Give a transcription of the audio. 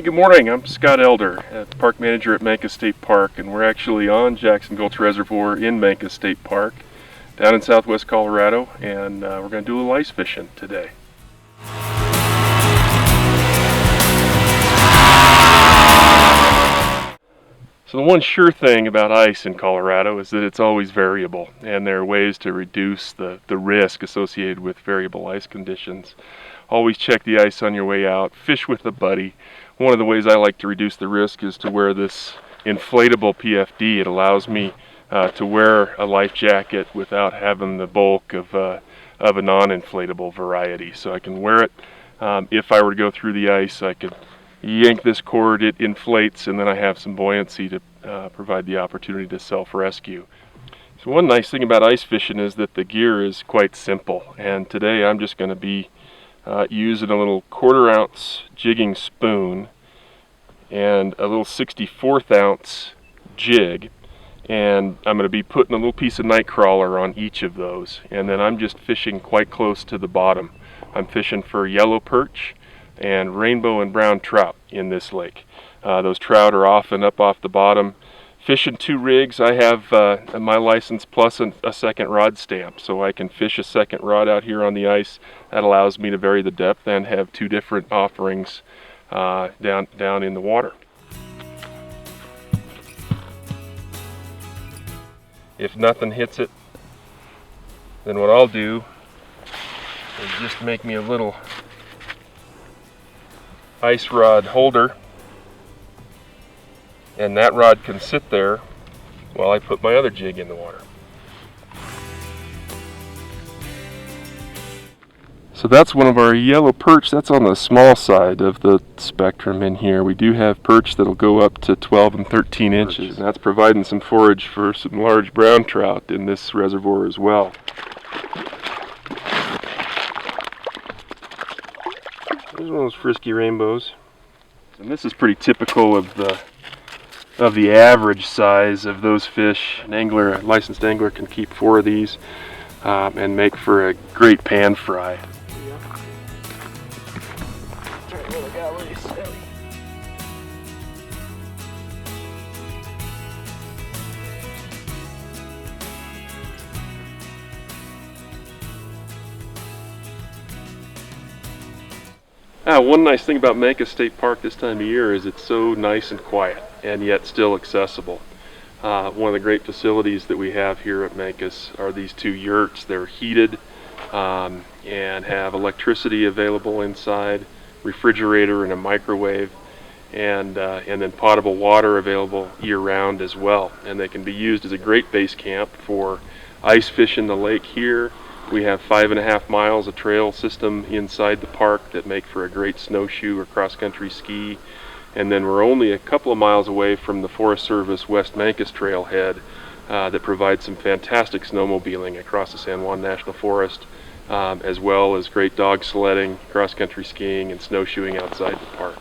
Hey, good morning. I'm Scott Elder, Park Manager at Mancos State Park, and we're actually on Jackson Gulch Reservoir in Mancos State Park, down in southwest Colorado, and we're going to do a little ice fishing today. So the one sure thing about ice in Colorado is that it's always variable, and there are ways to reduce the risk associated with variable ice conditions. Always check the ice on your way out, fish with a buddy. One of the ways I like to reduce the risk is to wear this inflatable PFD. It allows me to wear a life jacket without having the bulk of a non-inflatable variety. So I can wear it. If I were to go through the ice, I could yank this cord, it inflates, and then I have some buoyancy to provide the opportunity to self-rescue. So one nice thing about ice fishing is that the gear is quite simple, and today I'm just going to be using a little 1/4 ounce jigging spoon and a little 1/64 ounce jig, and I'm going to be putting a little piece of night crawler on each of those, and then I'm just fishing quite close to the bottom. I'm fishing for yellow perch and rainbow and brown trout in this lake. Those trout are often up off the bottom. Fishing 2 rigs, I have my license plus a second rod stamp, so I can fish a second rod out here on the ice. That allows me to vary the depth and have 2 different offerings down in the water. If nothing hits it, then what I'll do is just make me a little ice rod holder, and that rod can sit there while I put my other jig in the water. So that's one of our yellow perch. That's on the small side of the spectrum in here. We do have perch that'll go up to 12 and 13 inches, and that's providing some forage for some large brown trout in this reservoir as well. There's one of those frisky rainbows. And this is pretty typical of the average size of those fish. A licensed angler can keep 4 of these and make for a great pan fry. One nice thing about Mancos State Park this time of year is it's so nice and quiet, and yet still accessible. One of the great facilities that we have here at Mancos are these 2 yurts. They're heated and have electricity available inside, refrigerator and a microwave, and then potable water available year-round as well. And they can be used as a great base camp for ice fishing the lake here. We have 5.5 miles of trail system inside the park that make for a great snowshoe or cross-country ski. And then we're only a couple of miles away from the Forest Service West Mancos Trailhead that provides some fantastic snowmobiling across the San Juan National Forest, as well as great dog sledding, cross-country skiing, and snowshoeing outside the park.